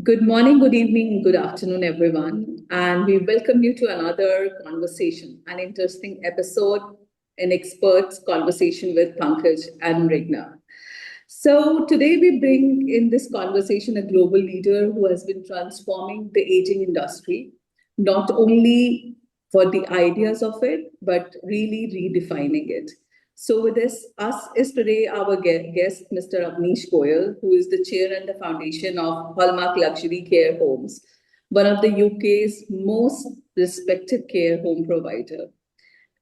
Good morning, good evening, good afternoon, everyone. And we welcome you to another conversation, an interesting episode, an experts conversation with Pankaj and Mrigna. So today we bring in this conversation a global leader who has been transforming the aging industry, not only for the ideas of it, but really redefining it. So with us is today our guest, Mr. Avnish Goyal, who is the chair and the foundation of Hallmark Luxury Care Homes, one of the UK's most respected care home provider.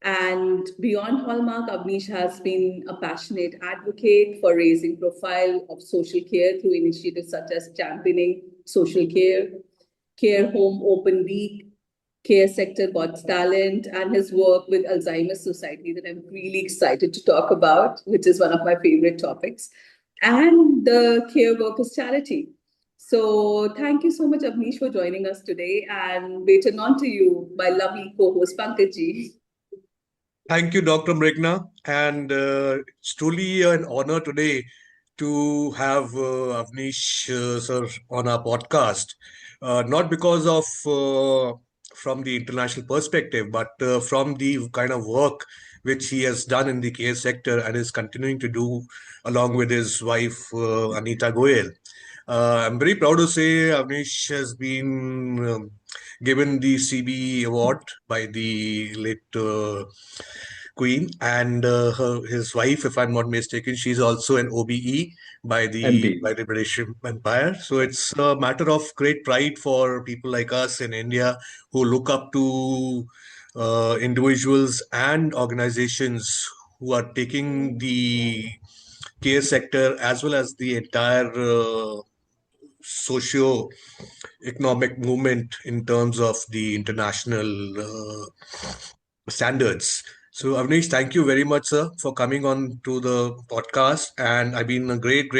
And beyond Hallmark, Avnish has been a passionate advocate for raising profile of social care through initiatives such as championing social care, care home open week, care sector got talent, and his work with Alzheimer's Society that I'm really excited to talk about, which is one of my favorite topics, and the Care Workers Charity. So thank you so much, Avnish, for joining us today. And baton on to you, my lovely co-host Pankaj. Thank you, Dr. Mrigna. And it's truly an honor today to have Avnish sir on our podcast. Not because of from the international perspective, but from the kind of work which he has done in the care sector and is continuing to do along with his wife, Anita Goyal. I'm very proud to say Avnish has been given the CBE award by the late Queen, and his wife, if I'm not mistaken, she's also an OBE by the MB. British Empire. So it's a matter of great pride for people like us in India who look up to individuals and organizations who are taking the care sector as well as the entire socio-economic movement in terms of the international standards. So, Avnish, thank you very much, sir, for coming on to the podcast. And I've been a great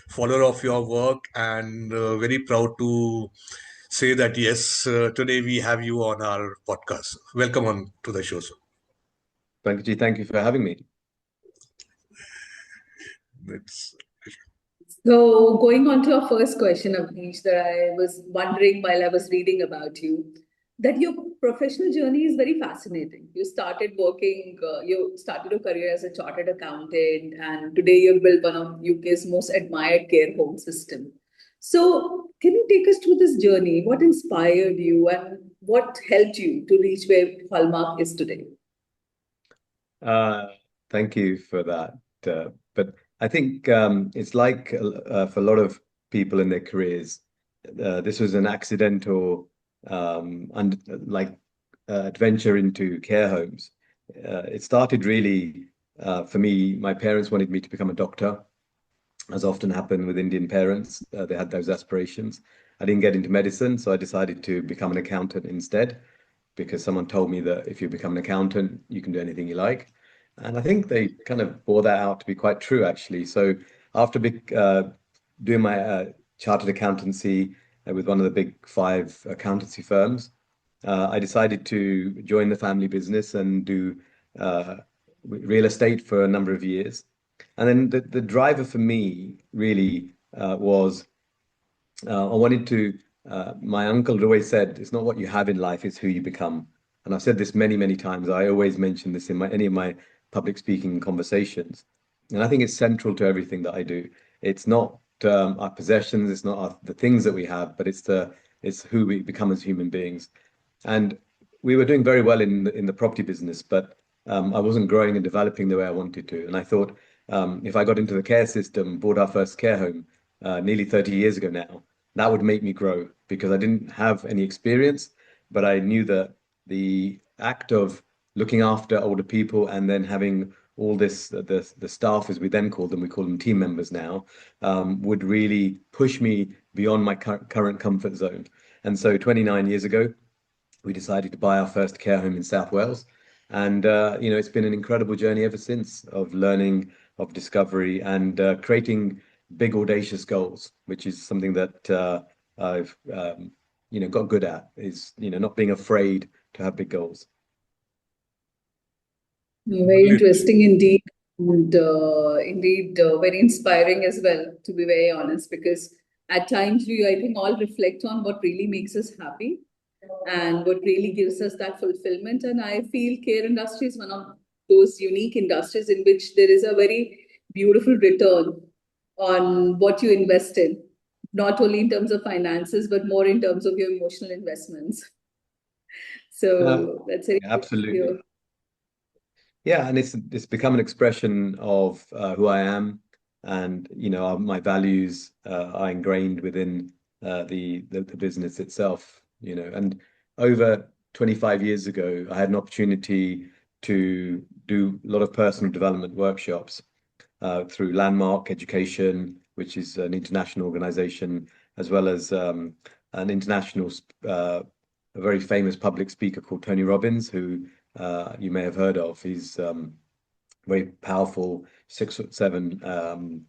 follower of your work and very proud to say that, yes, today we have you on our podcast. Welcome on to the show, sir. Pankaj, thank you for having me. It's So, going on to our first question, Avnish, that I was wondering while I was reading about you, that your professional journey is very fascinating. You started your career as a chartered accountant, and today you've built one of UK's most admired care home system. So, can you take us through this journey? What inspired you, and what helped you to reach where Hallmark is today? Uh, Thank you for that. But I think it's like for a lot of people in their careers, this was an accidental and like adventure into care homes. It started really for me. My parents wanted me to become a doctor, as often happened with Indian parents. They had those aspirations. I didn't get into medicine, so I decided to become an accountant instead, because someone told me that if you become an accountant, you can do anything you like. And I think they kind of bore that out to be quite true, actually. So after doing my chartered accountancy with one of the big five accountancy firms, I decided to join the family business and do uh, real estate for a number of years. And then the driver for me really was I wanted to. My uncle had always said, "It's not what you have in life; it's who you become." And I've said this many times. I always mention this in any of my public speaking conversations, and I think it's central to everything that I do. It's not our possessions, it's not the things that we have, but it's who we become as human beings. And we were doing very well in the property business, but I wasn't growing and developing the way I wanted to. And I thought if I got into the care system, bought our first care home nearly 30 years ago now, that would make me grow because I didn't have any experience, but I knew that the act of looking after older people and then having all this the staff as we then call them, we call them team members now, would really push me beyond my current comfort zone. And so 29 years ago, we decided to buy our first care home in South Wales. And it's been an incredible journey ever since of learning, of discovery, and creating big audacious goals, which is something that I've got good at, is not being afraid to have big goals. Very interesting indeed, and indeed very inspiring as well, to be very honest, because at times we, I think, all reflect on what really makes us happy and what really gives us that fulfillment. And I feel care industry is one of those unique industries in which there is a very beautiful return on what you invest in, not only in terms of finances, but more in terms of your emotional investments. So that's very good to Absolutely. hear. Yeah, and it's become an expression of who I am, and my values are ingrained within the business itself. And over 25 years ago, I had an opportunity to do a lot of personal development workshops through Landmark Education, which is an international organization, as well as an international, a very famous public speaker called Tony Robbins, who you may have heard of. He's very powerful, 6'7"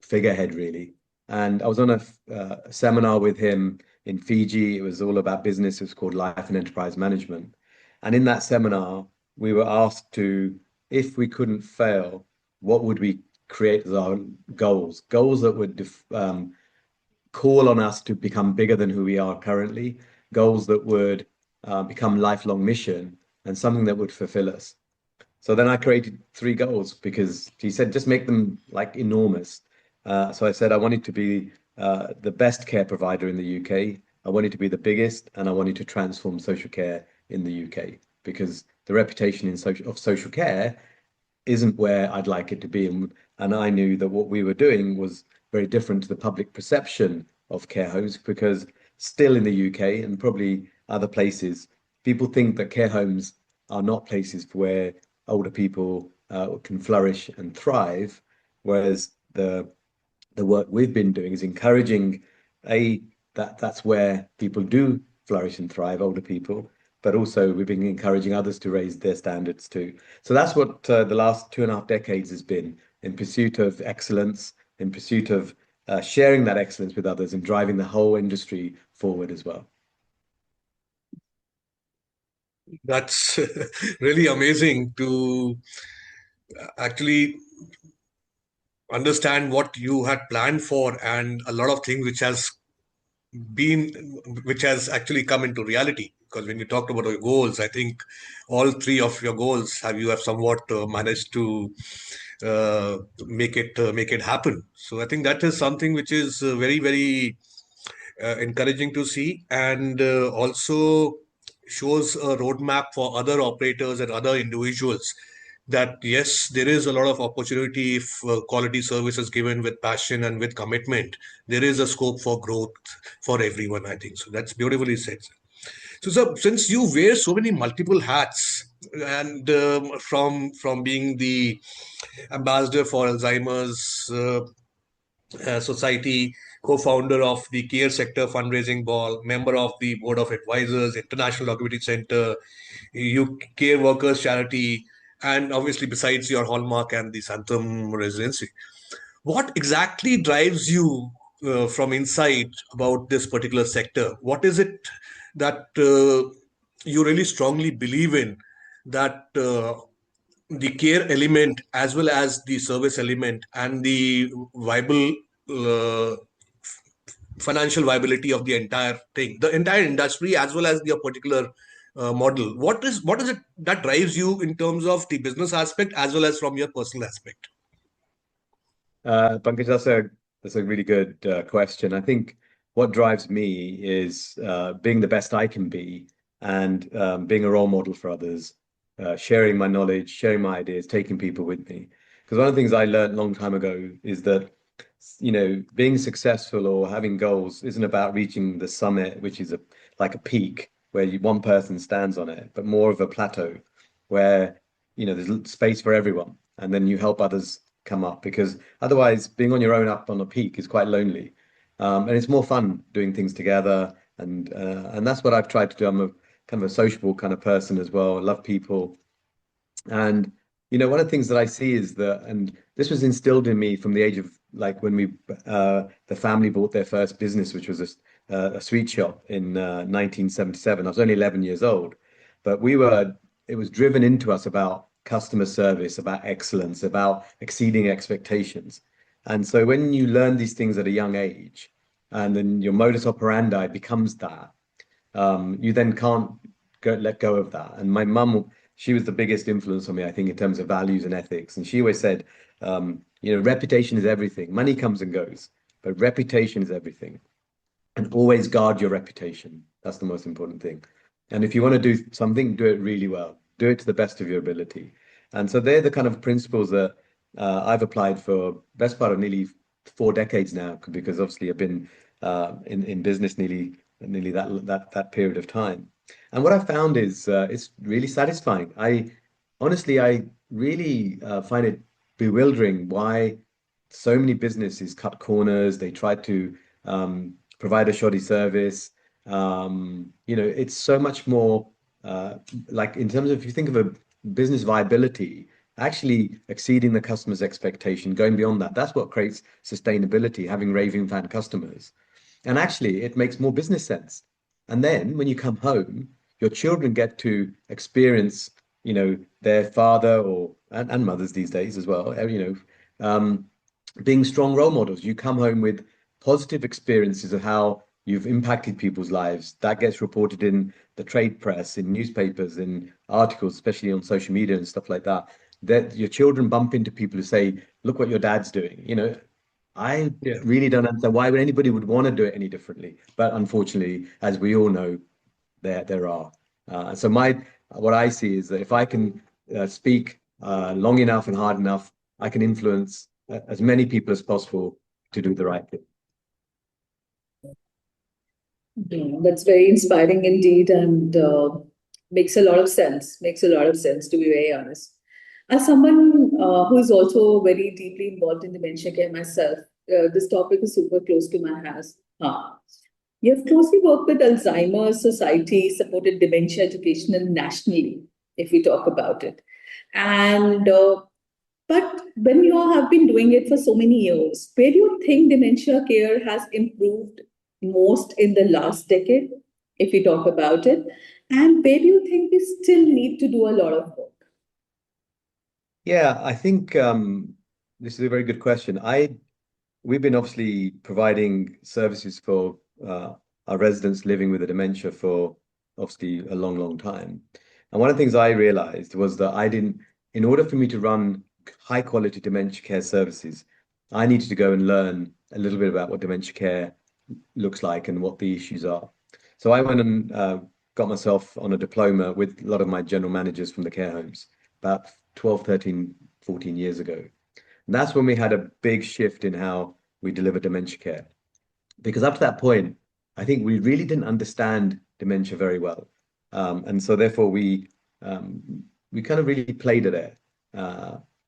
figurehead, really. And I was on a seminar with him in Fiji. It was all about business. It was called Life and Enterprise Management. And in that seminar, we were asked to, if we couldn't fail, what would we create as our goals? Goals that would call on us to become bigger than who we are currently, goals that would become lifelong mission, and something that would fulfill us. So then I created 3 goals, because he said, just make them like enormous. So I said I wanted to be the best care provider in the UK. I wanted to be the biggest, and I wanted to transform social care in the UK, because the reputation of social care isn't where I'd like it to be. And I knew that what we were doing was very different to the public perception of care homes, because still in the UK and probably other places, people think that care homes are not places where older people can flourish and thrive, whereas the work we've been doing is encouraging that's where people do flourish and thrive, older people, but also we've been encouraging others to raise their standards too. So that's what the last 2.5 decades has been, in pursuit of excellence, in pursuit of sharing that excellence with others, and driving the whole industry forward as well. That's really amazing to actually understand what you had planned for, and a lot of things been which has actually come into reality. Because when you talked about your goals, I think all 3 of your goals you have somewhat managed to make it happen. So I think that is something which is very, very encouraging to see, and also shows a roadmap for other operators and other individuals, that yes, there is a lot of opportunity if quality service is given with passion and with commitment. There is a scope for growth for everyone, I think. So that's beautifully said. So, sir, since you wear so many multiple hats, and from being the ambassador for Alzheimer's Society, co-founder of the Care Sector Fundraising Ball, member of the Board of Advisors, International Documentary Center, you Care Workers Charity, and obviously besides your Hallmark and the Santhem residency. What exactly drives you from inside about this particular sector? What is it that you really strongly believe in, that the care element as well as the service element and the viable uh, financial viability of the entire thing, the entire industry, as well as your particular model? What is it that drives you in terms of the business aspect as well as from your personal aspect? Pankaj, that's a really good question. I think what drives me is being the best I can be, and being a role model for others, sharing my knowledge, sharing my ideas, taking people with me. Because one of the things I learned a long time ago is that, being successful or having goals isn't about reaching the summit, which is like a peak where one person stands on it, but more of a plateau where, there's space for everyone, and then you help others come up, because otherwise being on your own up on a peak is quite lonely, and it's more fun doing things together, and that's what I've tried to do. I'm a kind of a sociable kind of person as well. I love people, and one of the things that I see is that, and this was instilled in me from the age of, like, when the family bought their first business, which was a sweet shop in 1977. I was only 11 years old, but it was driven into us about customer service, about excellence, about exceeding expectations. And so when you learn these things at a young age, and then your modus operandi becomes that, you then can't let go of that. And my mum, she was the biggest influence on me, I think, in terms of values and ethics. And she always said, reputation is everything. Money comes and goes, but reputation is everything. And always guard your reputation. That's the most important thing. And if you want to do something, do it really well. Do it to the best of your ability. And so they're the kind of principles that I've applied for best part of nearly 4 decades now, because obviously I've been in business nearly that period of time. And what I found is it's really satisfying. I really find it bewildering why so many businesses cut corners. They try to provide a shoddy service. It's so much more like, in terms of, if you think of a business viability, actually exceeding the customer's expectation, going beyond that. That's what creates sustainability, having raving fan customers. And actually, it makes more business sense. And then when you come home, your children get to experience, their father and mothers these days as well, being strong role models. You come home with positive experiences of how you've impacted people's lives. That gets reported in the trade press, in newspapers, in articles, especially on social media and stuff like that. That your children bump into people who say, "Look what your dad's doing." I Yeah. really don't understand why would anybody would want to do it any differently. But unfortunately, as we all know, there are. So what I see is that if I can speak long enough and hard enough, I can influence as many people as possible to do the right thing. Yeah, that's very inspiring indeed, and makes a lot of sense. Makes a lot of sense, to be very honest. As someone who is also very deeply involved in dementia care myself, this topic is super close to my heart. You have closely worked with Alzheimer's Society, supported dementia education nationally, if we talk about it. And but when you have been doing it for so many years, where do you think dementia care has improved most in the last decade, if we talk about it? And where do you think we still need to do a lot of work? Yeah, I think this is a very good question. We've been obviously providing services for our residents living with a dementia for obviously a long, long time. And one of the things I realized was that in order for me to run high quality dementia care services, I needed to go and learn a little bit about what dementia care looks like and what the issues are. So I went and got myself on a diploma with a lot of my general managers from the care homes about 12, 13, 14 years ago. And that's when we had a big shift in how we deliver dementia care. Because up to that point, I think we really didn't understand dementia very well. And so therefore we kind of really played it there.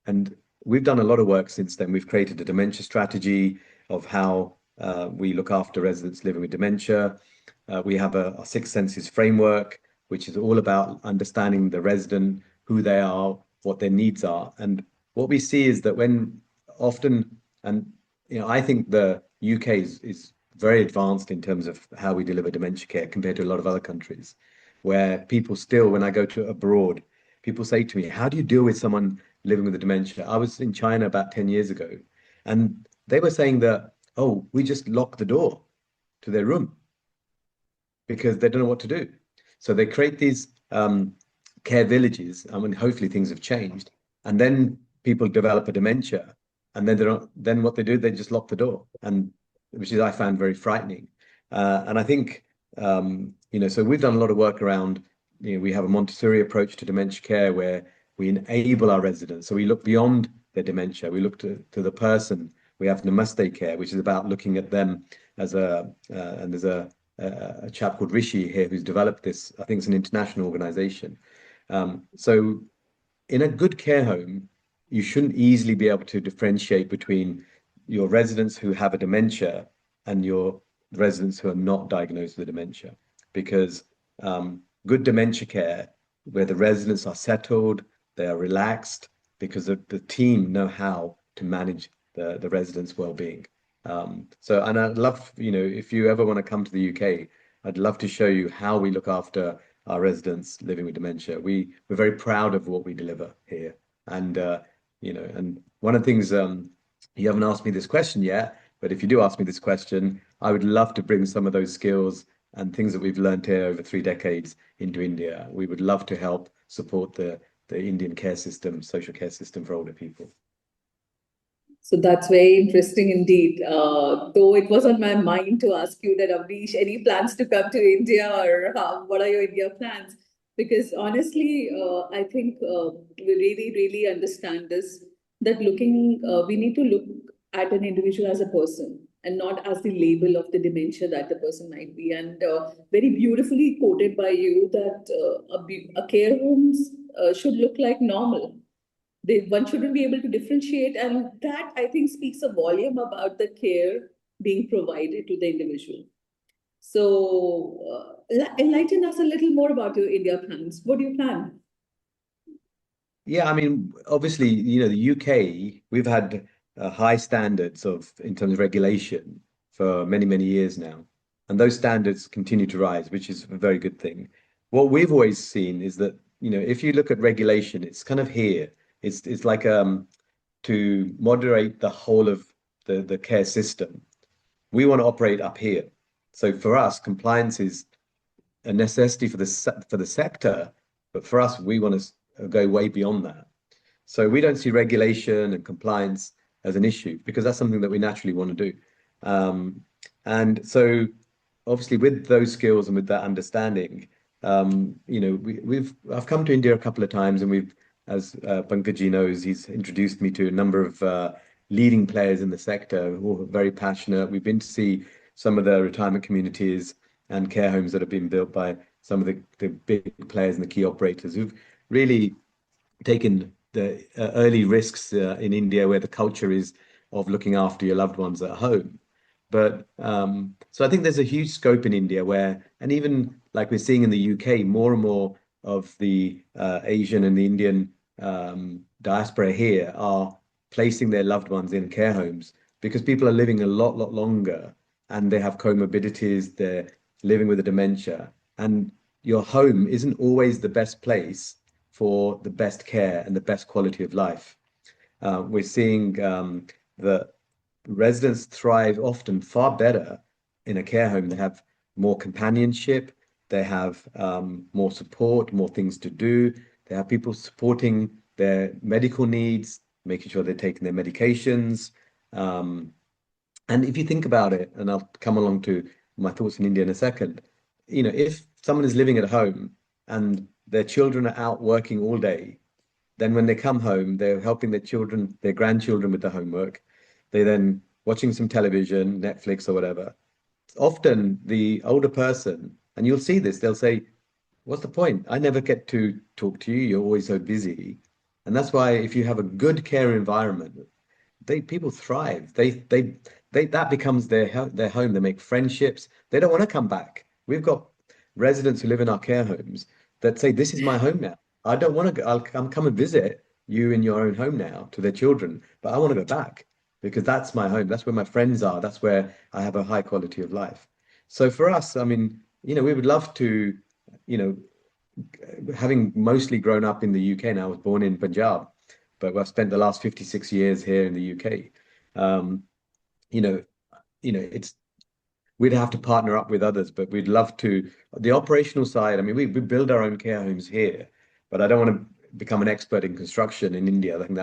And we've done a lot of work since then. We've created a dementia strategy of how we look after residents living with dementia. We have a six senses framework, which is all about understanding the resident, who they are, what their needs are. And what we see is that when often, and I think the UK is very advanced in terms of how we deliver dementia care compared to a lot of other countries, where people still, when I go to abroad, people say to me, "How do you deal with someone living with a dementia?" I was in China about 10 years ago, and they were saying that, "Oh, we just lock the door to their room because they don't know what to do." So they create these care villages. I mean, hopefully things have changed. And then people develop a dementia, and then then what they do, they just lock the door, and which is I found very frightening. And I think so we've done a lot of work around. We have a Montessori approach to dementia care where we enable our residents. So we look beyond their dementia. We look to the person. We have Namaste care, which is about looking at them as and there's a chap called Rishi here who's developed this. I think it's an international organization. So in a good care home, you shouldn't easily be able to differentiate between your residents who have a dementia and your residents who are not diagnosed with dementia, because good dementia care, where the residents are settled, they are relaxed, because the team know how to manage the residents' well-being. And I'd love, if you ever want to come to the UK, I'd love to show you how we look after our residents living with dementia. We're very proud of what we deliver here. And, and one of the things, you haven't asked me this question yet, But if you do ask me this question, I would love to bring some of those skills and things that we've learned here over 3 decades into India. We would love to help support the Indian care system, social care system for older people. So that's very interesting indeed. Though it was on my mind to ask you that, Avnish, any plans to come to India, or what are your India plans? Because honestly, I think we really, really understand this, that we need to look at an individual as a person and not as the label of the dementia that the person might be. And very beautifully quoted by you that a care homes should look like normal. One shouldn't be able to differentiate, and that I think speaks a volume about the care being provided to the individual. So, enlighten us a little more about your India plans. What do you plan? Yeah, I mean, obviously, the UK, we've had high standards in terms of regulation for many, many years now. And those standards continue to rise, which is a very good thing. What we've always seen is that, if you look at regulation, it's kind of here. It's like to moderate the whole of the care system. We want to operate up here. So for us, compliance is a necessity for the sector, but for us, we want to go way beyond that. So we don't see regulation and compliance as an issue because that's something that we naturally want to do. And so obviously with those skills and with that understanding, I've come to India a couple of times, and as Pankaj knows, he's introduced me to a number of leading players in the sector who are very passionate. We've been to see some of the retirement communities and care homes that have been built by some of the big players and the key operators who've really taken the early risks in India, where the culture is of looking after your loved ones at home. But so I think there's a huge scope in India and even like we're seeing in the UK, more and more of the Asian and the Indian diaspora here are placing their loved ones in care homes because people are living a lot longer, and they have comorbidities, they're living with a dementia. And your home isn't always the best place for the best care and the best quality of life. We're seeing that residents thrive often far better in a care home. They have more companionship, they have more support, more things to do. They have people supporting their medical needs, making sure they're taking their medications. And if you think about it, and I'll come along to my thoughts in India in a second, if someone is living at home and their children are out working all day, then when they come home, they're helping their grandchildren with the homework. They're then watching some television, Netflix or whatever. Often the older person, and you'll see this, they'll say, what's the point? I never get to talk to you. You're always so busy. And that's why if you have a good care environment, people thrive. That becomes their home. They make friendships. They don't want to come back. We've got residents who live in our care homes that say, this is my home now. I don't want to go. I'll come and visit you in your own home now to their children, but I want to go back because that's my home. That's where my friends are. That's where I have a high quality of life. So for us, I mean, we would love to, having mostly grown up in the UK, and I was born in Punjab, but I've spent the last 56 years here in the UK. We'd have to partner up with others, but we'd love to. The operational side, I mean, we build our own care homes here, but I don't want to become an expert in construction in India. I think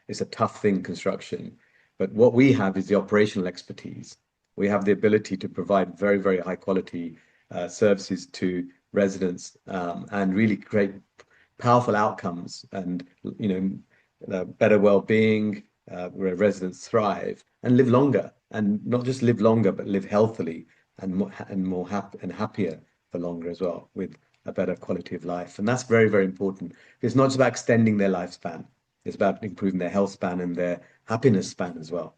it's a tough thing, construction. But what we have is the operational expertise. We have the ability to provide very, very high quality services to residents and really create powerful outcomes and, better well-being where residents thrive and live longer, and not just live longer, but live healthily and more happier for longer as well, with a better quality of life. And that's very, very important. It's not just about extending their lifespan. It's about improving their health span and their happiness span as well.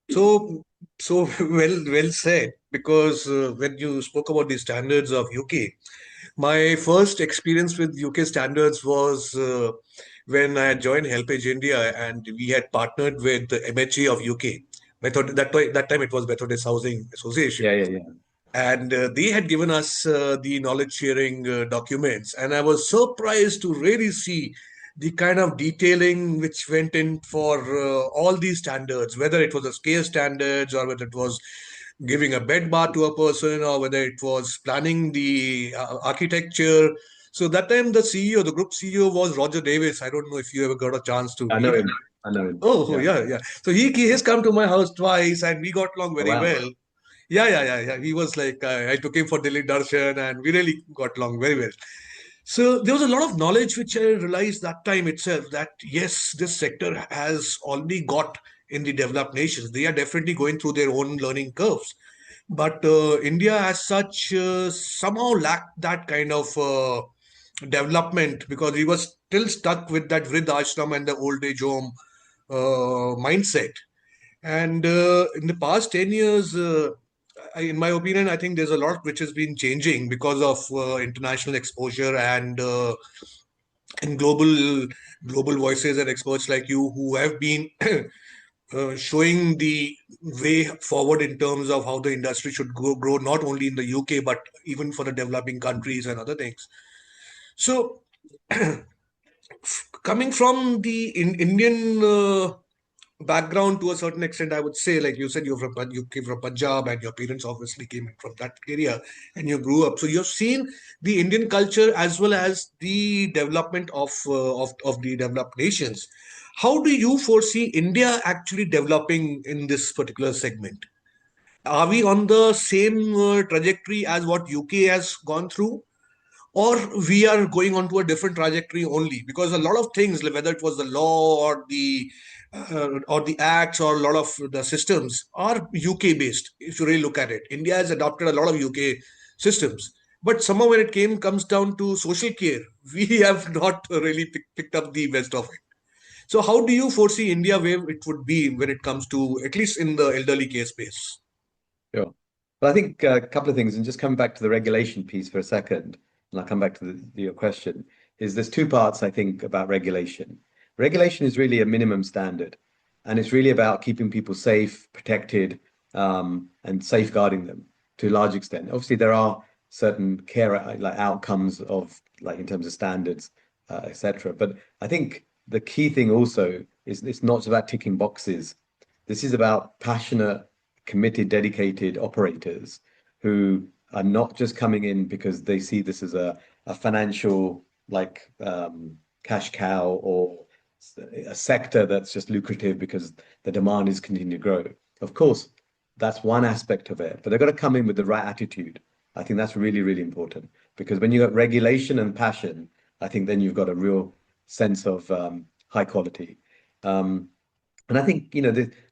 So well said. Because when you spoke about the standards of UK, my first experience with UK standards was when I joined HelpAge India, and we had partnered with the MHA of UK. That time it was Methodist Housing Association. Yeah. And they had given us the knowledge sharing documents, and I was surprised to really see the kind of detailing which went in for all these standards, whether it was the scale standards or whether it was giving a bed bath to a person or whether it was planning the architecture. So that time the CEO, the group CEO was Roger Davis. I don't know if you ever got a chance to I meet know him. him. I know him. Oh, Yeah. yeah, yeah. So he has come to my house twice and we got along Oh, very wow. well. Yeah, yeah, yeah, yeah. He was like, I took him for Delhi Darshan and we really got along very well. So there was a lot of knowledge which I realized that time itself that yes, this sector has already got in the developed nations. They are definitely going through their own learning curves. But India, as such, somehow lacked that kind of development because we were still stuck with that Vrid ashram and the old age home mindset. And in the past 10 years, in my opinion, I think there's a lot which has been changing because of international exposure and global voices and experts like you who have been showing the way forward in terms of how the industry should grow not only in the UK but even for the developing countries and other things. So coming from the Indian background to a certain extent, I would say, like you said, you came from Punjab, and your parents obviously came from that area, and you grew up. So you've seen the Indian culture as well as the development of the developed nations. How do you foresee India actually developing in this particular segment? Are we on the same trajectory as what UK has gone through? Or we are going on to a different trajectory only because a lot of things, like whether it was the law or the acts or a lot of the systems are UK based. If you really look at it, India has adopted a lot of UK systems, but somehow when it comes down to social care, we have not really picked up the best of it. So how do you foresee India where it would be when it comes to at least in the elderly care space? Sure. But I think a couple of things, and just coming back to the regulation piece for a second, and I'll come back to your question, is there's two parts, I think, about regulation. Regulation is really a minimum standard, and it's really about keeping people safe, protected, and safeguarding them to a large extent. Obviously, there are certain care like outcomes of like in terms of standards, etc. But I think the key thing also is it's not about ticking boxes. This is about passionate, committed, dedicated operators who are not just coming in because they see this as a financial like cash cow or a sector that's just lucrative because the demand is continuing to grow. Of course, that's one aspect of it, but they've got to come in with the right attitude. I think that's really, really important because when you got regulation and passion, I think then you've got a real sense of high quality. Um, and I think,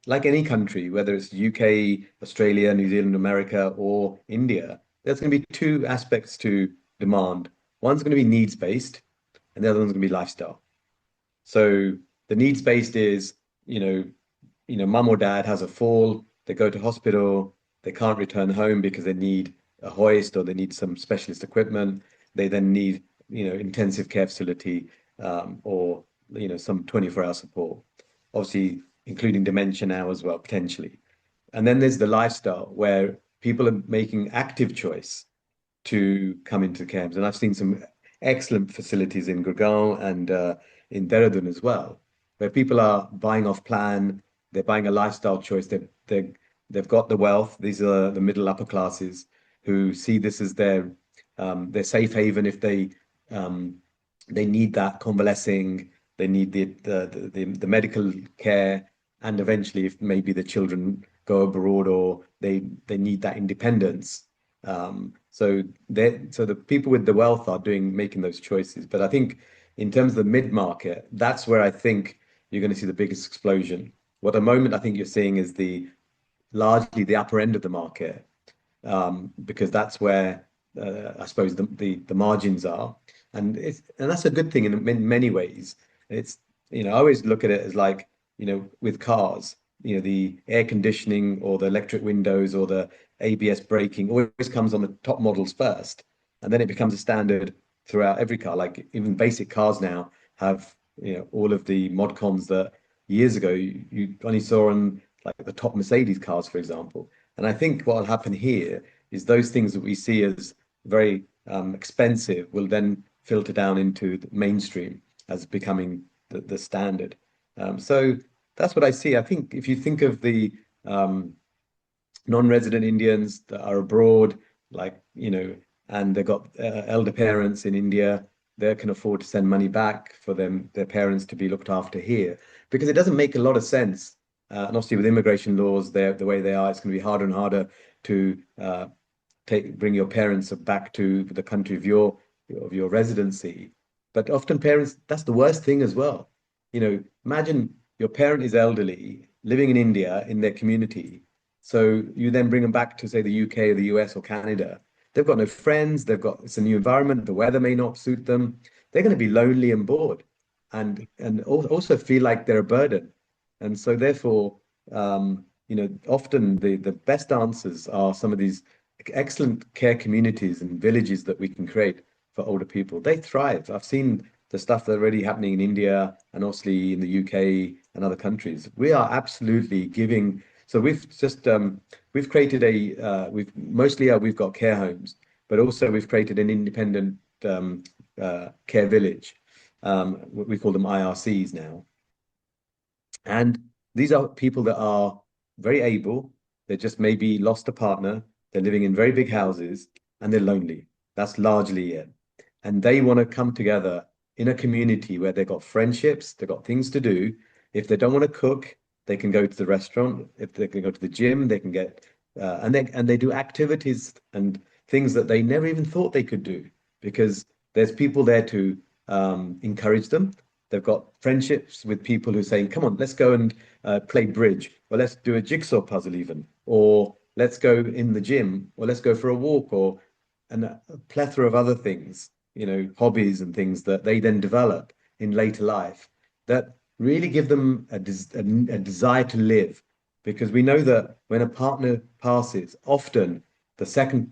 like any country, whether it's UK, Australia, New Zealand, America, or India, there's going to be two aspects to demand. One's going to be needs based, and the other one's going to be lifestyle. So the needs based is, mum or dad has a fall, they go to hospital, they can't return home because they need a hoist or they need some specialist equipment. They then need, intensive care facility or, some 24-hour support. Obviously, including dementia now as well, potentially. And then there's the lifestyle where people are making active choice to come into camps. And I've seen some excellent facilities in Gurgaon and in Dehradun as well, where people are buying off plan, they're buying a lifestyle choice. They've got the wealth. These are the middle upper classes who see this as their safe haven if they need that convalescing, they need the medical care, and eventually if maybe the children go abroad or they need that independence. So the people with the wealth are making those choices. But I think in terms of the mid-market, that's where I think you're going to see the biggest explosion. What at the moment I think you're seeing is largely the upper end of the market, because that's where I suppose the margins are, and that's a good thing in many ways. It's I always look at it as like with cars, the air conditioning or the electric windows or the ABS braking always comes on the top models first, and then it becomes a standard throughout every car. Like even basic cars now have all of the mod cons that years ago you only saw on like the top Mercedes cars, for example. And I think what will happen here is those things that we see as very expensive will then filter down into the mainstream. as becoming the standard. So that's what I see. I think if you think of the non-resident Indians that are abroad, like, and they've got elder parents in India, they can afford to send money back for their parents to be looked after here, because it doesn't make a lot of sense. And obviously with immigration laws, the way they are, it's going to be harder and harder to bring your parents back to the country of your residency. But often parents, that's the worst thing as well. Imagine your parent is elderly, living in India in their community. So you then bring them back to, say, the UK or the US or Canada. They've got no friends, it's a new environment, the weather may not suit them. They're going to be lonely and bored, and also feel like they're a burden. And so therefore, often the best answers are some of these excellent care communities and villages that we can create for older people. They thrive. I've seen the stuff that's already happening in India and obviously in the UK and other countries. We are absolutely giving. So we've created we've got care homes, but also we've created an independent care village. We call them IRCs now. And these are people that are very able. They just maybe lost a partner. They're living in very big houses and they're lonely. That's largely it. And they want to come together in a community where they've got friendships, they've got things to do. If they don't want to cook, they can go to the restaurant. If they can go to the gym, they can get and they do activities and things that they never even thought they could do, because there's people there to encourage them. They've got friendships with people who are saying, come on, let's go and play bridge, or let's do a jigsaw puzzle even, or let's go in the gym, or let's go for a walk, or a plethora of other things, hobbies and things that they then develop in later life that really give them a desire to live. Because we know that when a partner passes, often the second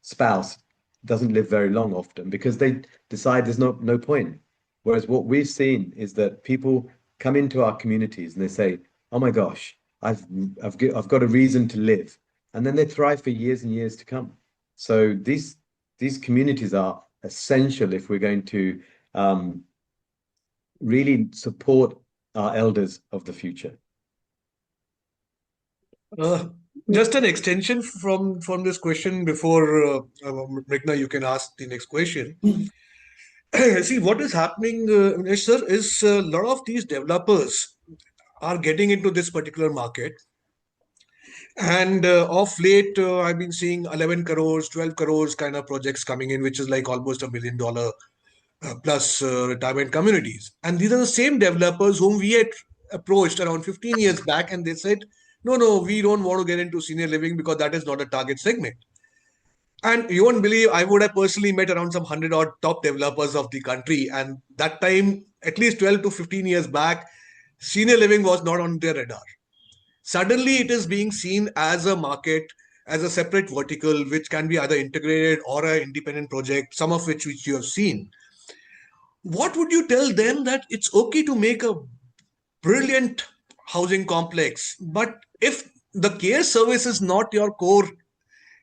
spouse doesn't live very long often, because they decide there's no point. Whereas what we've seen is that people come into our communities and they say, oh my gosh, I've got a reason to live. And then they thrive for years and years to come. So these communities are essential if we're going to really support our elders of the future. Just an extension from this question before Mrigna, you can ask the next question. See, what is happening, Avnish sir, is a lot of these developers are getting into this particular market. And of late, I've been seeing 11 crores, 12 crores kind of projects coming in, which is like almost $1 million plus retirement communities. And these are the same developers whom we had approached around 15 years back, and they said, no, we don't want to get into senior living because that is not a target segment. And you won't believe, I would have personally met around some 100 odd top developers of the country. And that time, at least 12 to 15 years back, senior living was not on their radar. Suddenly, it is being seen as a market, as a separate vertical, which can be either integrated or an independent project, some of which you have seen. What would you tell them that it's okay to make a brilliant housing complex, but if the care service is not your core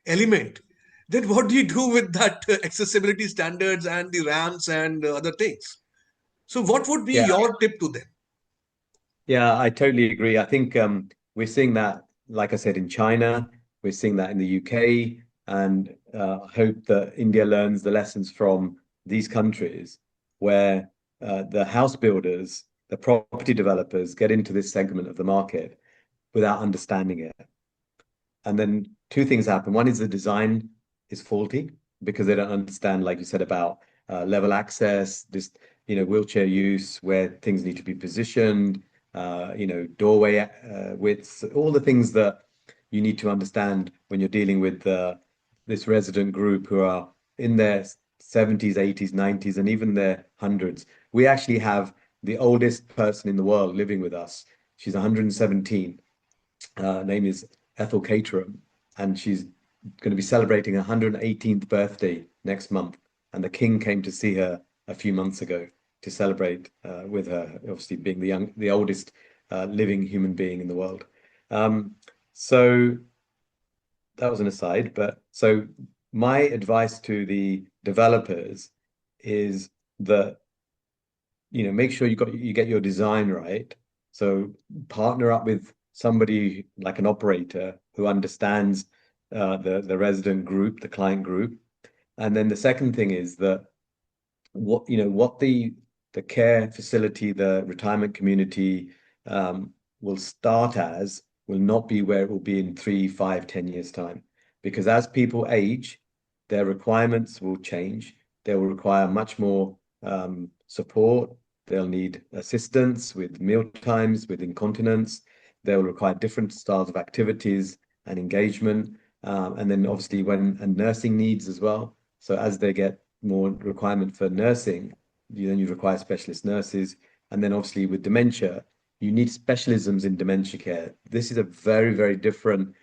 element, then what do you do with that accessibility standards and the ramps and other things? So, what would be Yeah, your tip to them? yeah, I totally agree. I think we're seeing that, like I said, in China, we're seeing that in the UK, and hope that India learns the lessons from these countries where the house builders, the property developers get into this segment of the market without understanding it. And then two things happen. One is the design is faulty because they don't understand, like you said, about level access, this, wheelchair use, where things need to be positioned, doorway widths, all the things that you need to understand when you're dealing with this resident group who are in their 70s, 80s, 90s, and even their hundreds. We actually have the oldest person in the world living with us. She's 117. Her name is Ethel Caterham, and she's going to be celebrating her 118th birthday next month. And the King came to see her a few months ago to celebrate with her, obviously being the oldest living human being in the world. So that was an aside, but so my advice to the developers is that make sure you get your design right. So partner up with somebody like an operator who understands the resident group, the client group. And then the second thing is that what the care facility, the retirement community will start as will not be where it will be in 3, 5, 10 years' time. Because as people age, their requirements will change. They will require much more support. They'll need assistance with meal times, with incontinence. They'll require different styles of activities and engagement. And then obviously and nursing needs as well. So as they get more requirement for nursing, then you require specialist nurses. And then obviously with dementia, you need specialisms in dementia care. This is a very, very different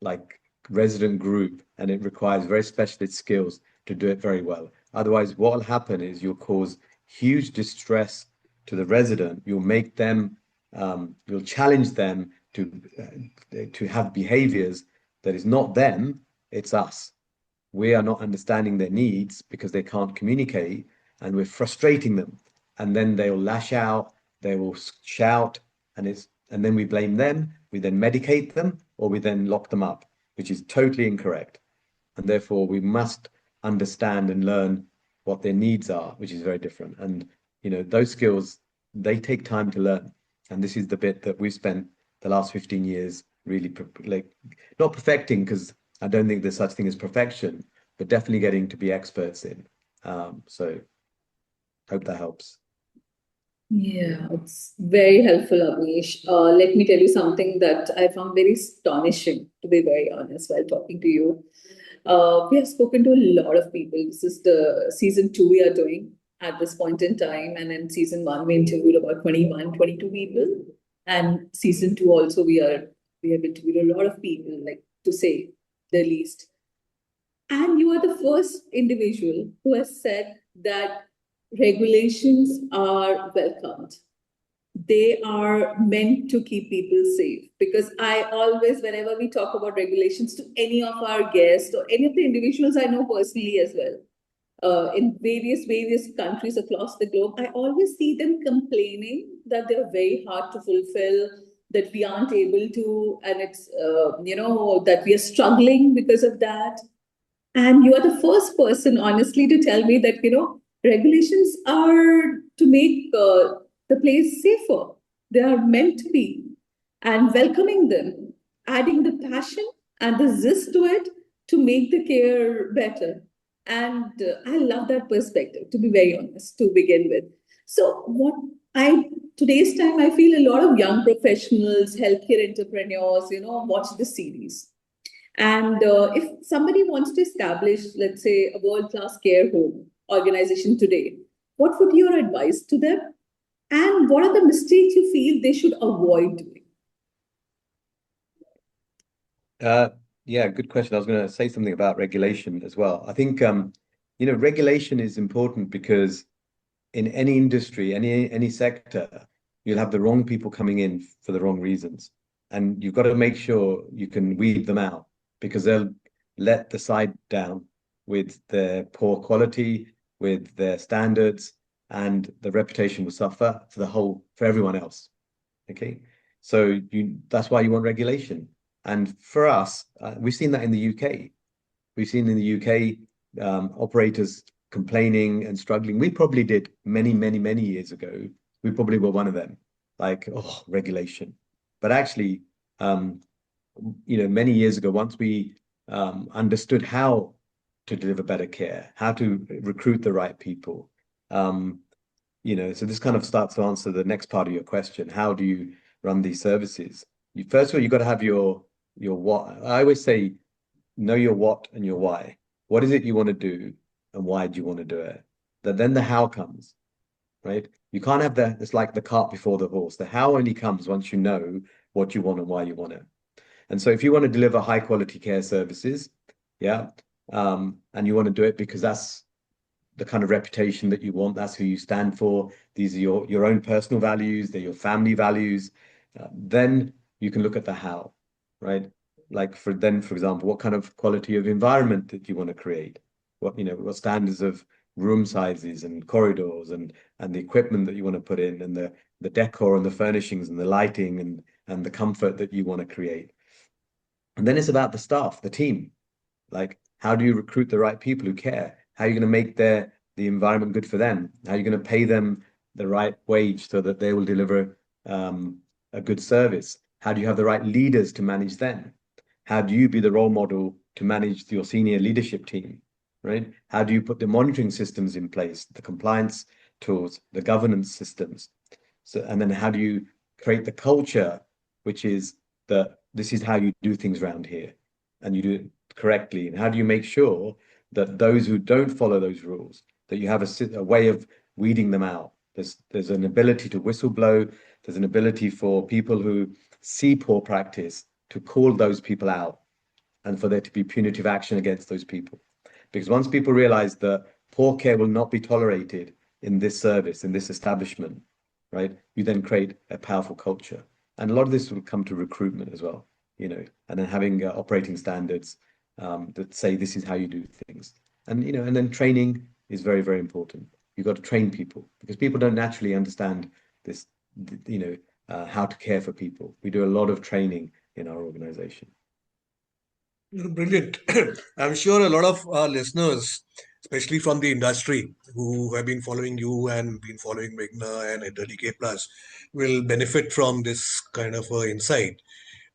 like resident group, and it requires very specialist skills to do it very well. Otherwise, what will happen is you'll cause huge distress to the resident. You'll make them, you'll challenge them to have behaviors that is not them, it's us. We are not understanding their needs because they can't communicate, and we're frustrating them. And then they'll lash out, they will shout, and then we blame them. We then medicate them, or we then lock them up, which is totally incorrect. And therefore, we must understand and learn what their needs are, which is very different. And those skills, they take time to learn. And this is the bit that we've spent the last 15 years really not perfecting, because I don't think there's such thing as perfection, but definitely getting to be experts in. So hope that helps. Yeah, it's very helpful, Avnish. Let me tell you something that I found very astonishing, to be very honest, while talking to you. We have spoken to a lot of people. This is the season 2 we are doing at this point in time. And in season 1, we interviewed about 21, 22 people. And season 2 also, we have interviewed a lot of people, like to say the least. And you are the first individual who has said that regulations are welcomed. They are meant to keep people safe. Because I always, whenever we talk about regulations to any of our guests or any of the individuals I know personally as well, in various countries across the globe, I always see them complaining that they're very hard to fulfill, that we aren't able to, and it's, that we are struggling because of that. And you are the first person, honestly, to tell me that, regulations are to make the place safer. They are meant to be. And welcoming them, adding the passion and the zest to it to make the care better. And I love that perspective, to be very honest, to begin with. So today's time, I feel a lot of young professionals, healthcare entrepreneurs, watch this series. And if somebody wants to establish, let's say, a world-class care home organization today, what would your advice to them? And what are the mistakes you feel they should avoid doing? Yeah, good question. I was going to say something about regulation as well. I think, regulation is important because in any industry, any sector, you'll have the wrong people coming in for the wrong reasons. And you've got to make sure you can weed them out, because they'll let the side down with their poor quality, with their standards, and the reputation will suffer for everyone else. Okay, so that's why you want regulation. And for us, we've seen that in the UK. We've seen in the UK operators complaining and struggling. We probably did many, many, many years ago. We probably were one of them, like, oh, regulation. But actually, many years ago, once we understood how to deliver better care, how to recruit the right people, so this kind of starts to answer the next part of your question. How do you run these services? First of all, you've got to have your what. I always say, know your what and your why. What is it you want to do, and why do you want to do it? Then the how comes, right? You can't have it's like the cart before the horse. The how only comes once you know what you want and why you want it. And so if you want to deliver high quality care services, yeah, and you want to do it because that's the kind of reputation that you want, that's who you stand for, these are your own personal values, they're your family values, then you can look at the how, right? Like for example, what kind of quality of environment that you want to create? What standards of room sizes and corridors and the equipment that you want to put in, and the decor and the furnishings and the lighting and the comfort that you want to create. And then it's about the staff, the team. Like, how do you recruit the right people who care? How are you going to make the environment good for them? How are you going to pay them the right wage so that they will deliver a good service? How do you have the right leaders to manage them? How do you be the role model to manage your senior leadership team, right? How do you put the monitoring systems in place, the compliance tools, the governance systems? So, and then how do you create the culture, which is that this is how you do things around here, and you do it correctly? And how do you make sure that those who don't follow those rules, that you have a way of weeding them out? There's an ability to whistleblow. There's an ability for people who see poor practice to call those people out, and for there to be punitive action against those people. Because once people realize that poor care will not be tolerated in this service, in this establishment, right, you then create a powerful culture. And a lot of this will come to recruitment as well, you know, and then having operating standards that say this is how you do things. And, you know, and then training is very, very important. You've got to train people, because people don't naturally understand this, you know, how to care for people. We do a lot of training in our organization. Brilliant. I'm sure a lot of our listeners, especially from the industry, who have been following you and been following Mrigna and K Plus, will benefit from this kind of insight.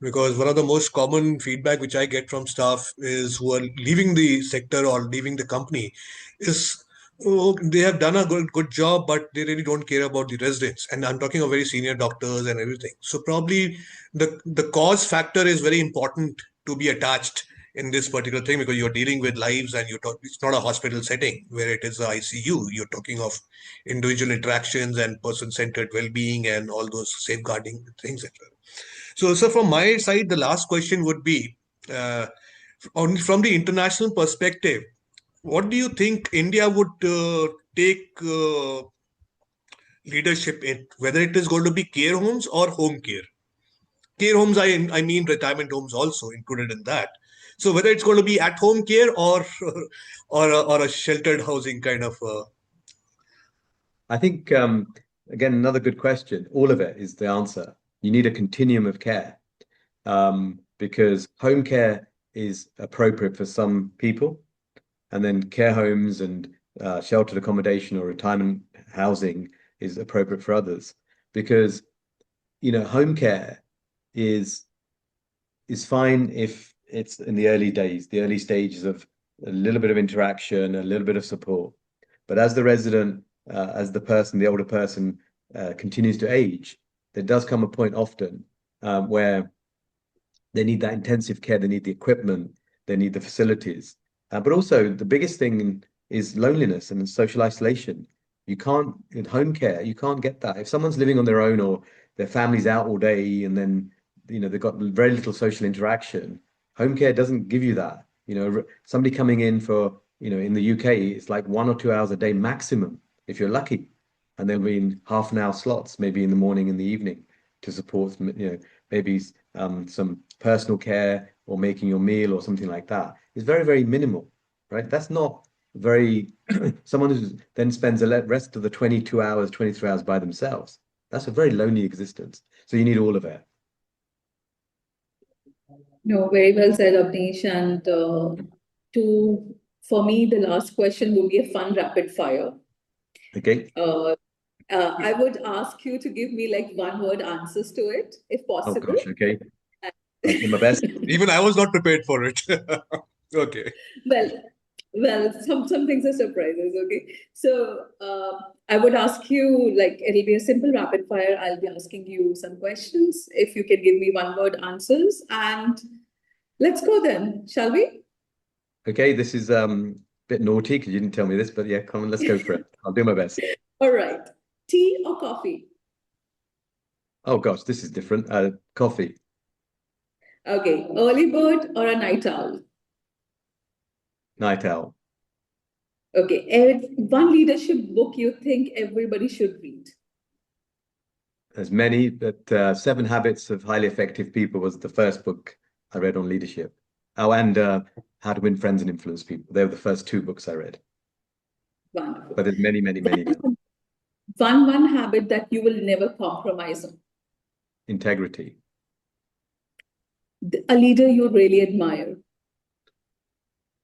Because one of the most common feedback which I get from staff is who are leaving the sector or leaving the company is, oh, they have done a good job, but they really don't care about the residents. And I'm talking of very senior doctors and everything. So probably the cause factor is very important to be attached in this particular thing, because you're dealing with lives, and it's not a hospital setting where it is a ICU. You're talking of individual interactions and person-centered well-being and all those safeguarding things, etc. So from my side, the last question would be, uh, from the international perspective, what do you think India would take leadership in, whether it is going to be care homes or home care? Care homes, I mean retirement homes also included in that. So whether it's going to be at home care or or a sheltered housing kind of. I think, again, another good question. All of it is the answer. You need a continuum of care, because home care is appropriate for some people, and then care homes and sheltered accommodation or retirement housing is appropriate for others. Because, you know, home care is fine if it's in the early days, the early stages of a little bit of interaction, a little bit of support. But as the resident, as the person, the older person, continues to age, there does come a point often where they need that intensive care, they need the equipment, they need the facilities. But also the biggest thing is loneliness and social isolation. You can't, in home care, you can't get that. If someone's living on their own, or their family's out all day, and then, you know, they've got very little social interaction, home care doesn't give you that. You know, somebody coming in for, you know, in the UK, it's like 1 or 2 hours a day maximum, if you're lucky. And they'll be in half-an-hour slots, maybe in the morning and the evening, to support, you know, maybe some personal care or making your meal or something like that. It's very, very minimal, right? That's not very, someone who then spends the rest of the 22 hours, 23 hours by themselves. That's a very lonely existence. So you need all of it. No, very well said, Avnish. And for me, the last question will be a fun rapid fire. Okay. I would ask you to give me like one-word answers to it, if Oh possible. gosh, okay. I'll do my best. Even I was not prepared for it. Okay. Well, some things are surprises. Okay, so I would ask you, like, it'll be a simple rapid fire. I'll be asking you some questions. If you can give me one-word answers, and let's go then, shall we? Okay, this is a bit naughty because you didn't tell me this, but yeah, come on, let's go for it. I'll do my best. All right. Tea or coffee? Oh gosh, this is different. Coffee. Okay. Early bird or a night owl? Night owl. Okay. One leadership book you think everybody should read? There's many, but 7 Habits of Highly Effective People was the first book I read on leadership. Oh, and How to Win Friends and Influence People. They were the first 2 books I read. Wonderful. but there's many now. One habit that you will never compromise on. Integrity. A leader you really admire.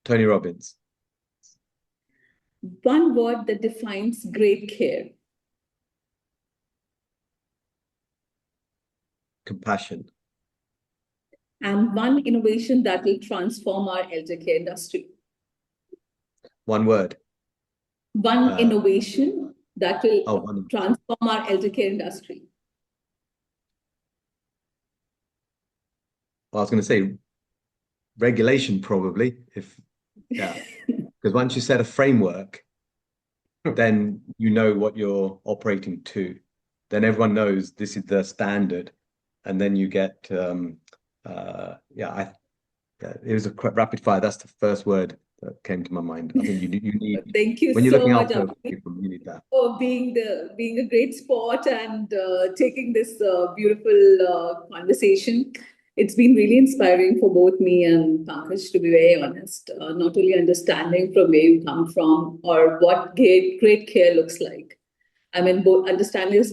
Tony Robbins. One word that defines great care. Compassion. And one innovation that will transform our elder care industry. One word. One innovation that will transform our elder care industry. Well, I was going to say regulation, probably, because once you set a framework, then you know what you're operating to. Then everyone knows this is the standard, and then you get it was a rapid fire. That's the first word that came to my mind. I think you need. Thank you when you're so looking much, after people, you need that. For being a great sport and taking this beautiful conversation. It's been really inspiring for both me and Pankaj, to be very honest. Not only understanding from where you come from or what great care looks like. I mean, both understanding this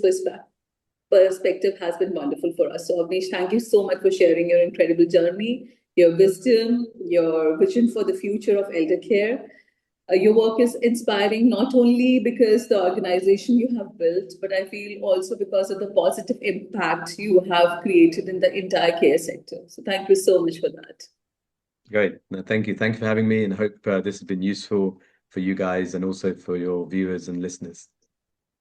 perspective has been wonderful for us. So, Avnish, thank you so much for sharing your incredible journey, your wisdom, your vision for the future of elder care. Your work is inspiring not only because the organization you have built, but I feel also because of the positive impact you have created in the entire care sector. So thank you so much for that. Great. No, thank you. Thanks for having me, and I hope this has been useful for you guys and also for your viewers and listeners.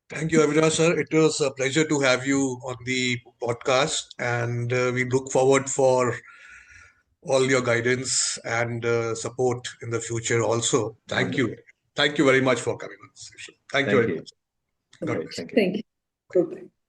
Thank you, Hemraj sir. It was a pleasure to have you on the podcast, and we look forward for all your guidance and support in the future also. Thank you. Thank you very much for coming on this session. Thank you very much. Great. Thank you. Thank you. Bye-bye.